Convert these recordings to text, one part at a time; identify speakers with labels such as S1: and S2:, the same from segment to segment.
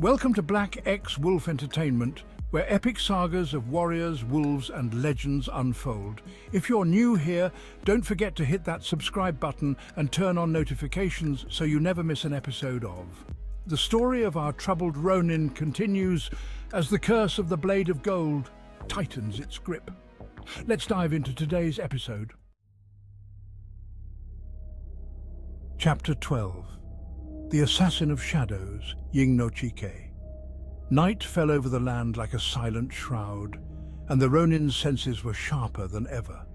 S1: Welcome to Black X Wolf Entertainment, where epic sagas of warriors, wolves, and legends unfold. If you're new here, don't forget to hit that subscribe button and turn on notifications so you never miss an episode of. The story of our troubled Ronin continues as the curse of the Blade of Gold tightens its grip. Let's dive into today's episode. Chapter 12. The Assassin of Shadows, Ying no Chike. Night fell over the land like a silent shroud, and the Ronin's senses were sharper than ever.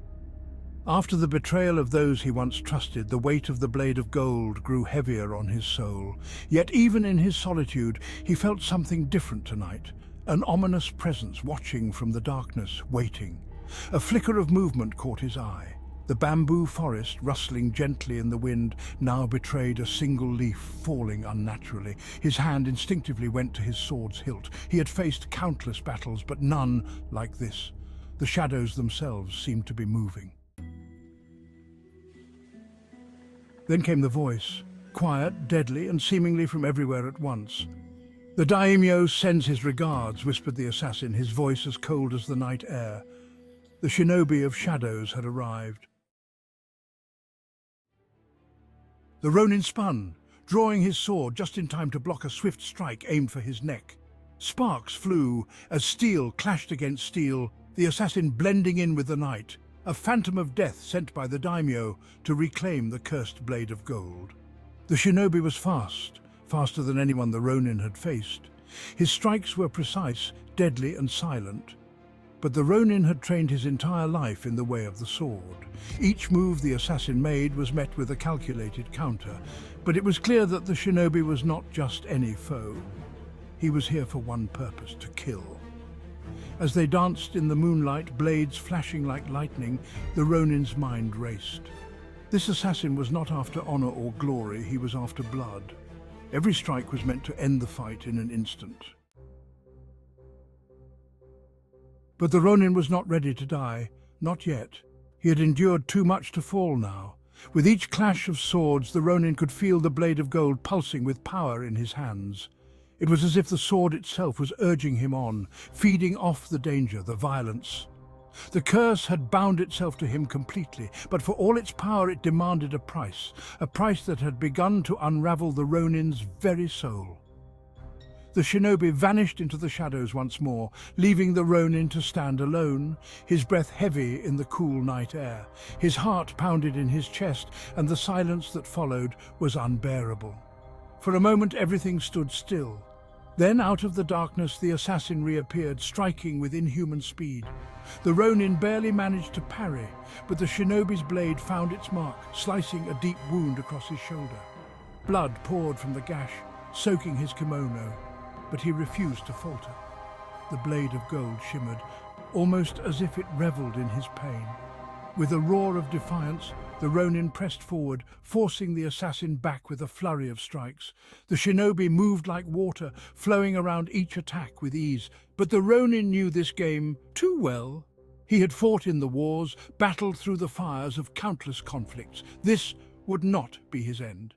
S1: After the betrayal of those he once trusted, the weight of the Blade of Gold grew heavier on his soul. Yet even in his solitude, he felt something different tonight, an ominous presence watching from the darkness, waiting. A flicker of movement caught his eye. The bamboo forest, rustling gently in the wind, now betrayed a single leaf falling unnaturally. His hand instinctively went to his sword's hilt. He had faced countless battles, but none like this. The shadows themselves seemed to be moving. Then came the voice, quiet, deadly, and seemingly from everywhere at once. "The daimyo sends his regards," whispered the assassin, his voice as cold as the night air. The shinobi of shadows had arrived. The Ronin spun, drawing his sword just in time to block a swift strike aimed for his neck. Sparks flew as steel clashed against steel, the assassin blending in with the night, a phantom of death sent by the daimyo to reclaim the cursed Blade of Gold. The shinobi was fast, faster than anyone the Ronin had faced. His strikes were precise, deadly and silent. But the Ronin had trained his entire life in the way of the sword. Each move the assassin made was met with a calculated counter, but it was clear that the shinobi was not just any foe. He was here for one purpose: to kill. As they danced in the moonlight, blades flashing like lightning, the Ronin's mind raced. This assassin was not after honor or glory, he was after blood. Every strike was meant to end the fight in an instant. But the Ronin was not ready to die, not yet. He had endured too much to fall now. With each clash of swords, the Ronin could feel the Blade of Gold pulsing with power in his hands. It was as if the sword itself was urging him on, feeding off the danger, the violence. The curse had bound itself to him completely, but for all its power it demanded a price that had begun to unravel the Ronin's very soul. The shinobi vanished into the shadows once more, leaving the Ronin to stand alone, his breath heavy in the cool night air. His heart pounded in his chest, and the silence that followed was unbearable. For a moment everything stood still. Then out of the darkness the assassin reappeared, striking with inhuman speed. The Ronin barely managed to parry, but the shinobi's blade found its mark, slicing a deep wound across his shoulder. Blood poured from the gash, soaking his kimono. But he refused to falter. The Blade of Gold shimmered, almost as if it reveled in his pain. With a roar of defiance, the Ronin pressed forward, forcing the assassin back with a flurry of strikes. The shinobi moved like water, flowing around each attack with ease. But the Ronin knew this game too well. He had fought in the wars, battled through the fires of countless conflicts. This would not be his end.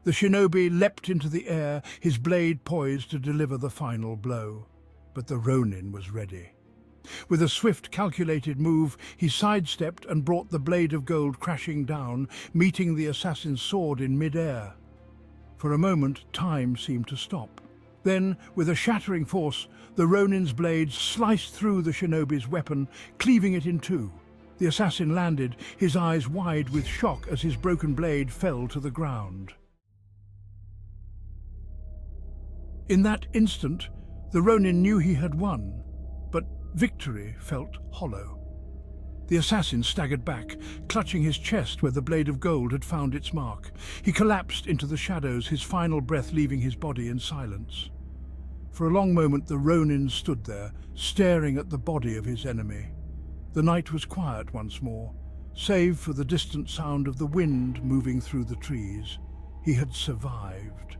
S1: The shinobi leapt into the air, his blade poised to deliver the final blow. But the Ronin was ready. With a swift, calculated move, he sidestepped and brought the Blade of Gold crashing down, meeting the assassin's sword in mid-air. For a moment, time seemed to stop. Then, with a shattering force, the Ronin's blade sliced through the shinobi's weapon, cleaving it in two. The assassin landed, his eyes wide with shock as his broken blade fell to the ground. In that instant, the Ronin knew he had won, but victory felt hollow. The assassin staggered back, clutching his chest where the Blade of Gold had found its mark. He collapsed into the shadows, his final breath leaving his body in silence. For a long moment the Ronin stood there, staring at the body of his enemy. The night was quiet once more, save for the distant sound of the wind moving through the trees. He had survived,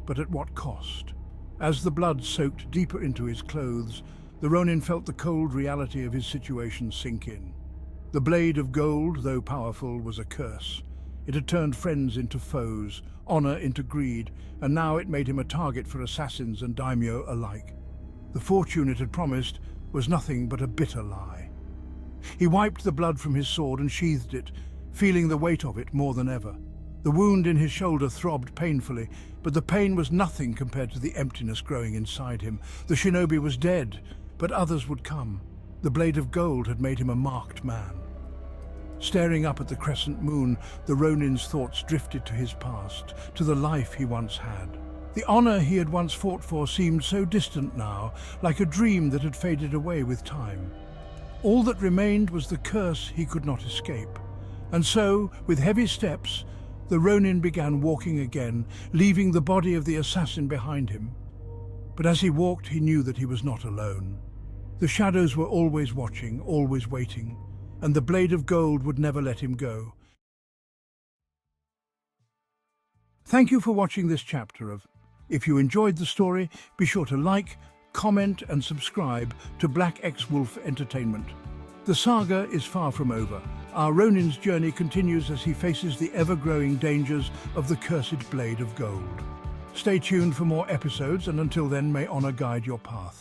S1: but at what cost? As the blood soaked deeper into his clothes, the Ronin felt the cold reality of his situation sink in. The Blade of Gold, though powerful, was a curse. It had turned friends into foes, honor into greed, and now it made him a target for assassins and daimyo alike. The fortune it had promised was nothing but a bitter lie. He wiped the blood from his sword and sheathed it, feeling the weight of it more than ever. The wound in his shoulder throbbed painfully, but the pain was nothing compared to the emptiness growing inside him. The shinobi was dead, but others would come. The blade of gold had made him a marked man. Staring up at the crescent moon, the Ronin's thoughts drifted to his past, to the life he once had. The honor he had once fought for seemed so distant now, like a dream that had faded away with time. All that remained was the curse he could not escape. And so, with heavy steps, the Ronin began walking again, leaving the body of the assassin behind him. But as he walked, he knew that he was not alone. The shadows were always watching, always waiting, and the blade of gold would never let him go. Thank you for watching this chapter of. If you enjoyed the story, be sure to like, comment and subscribe to Black X Wolf Entertainment. The saga is far from over. Our Ronin's journey continues as he faces the ever-growing dangers of the cursed blade of gold. Stay tuned for more episodes, and until then, may honor guide your path.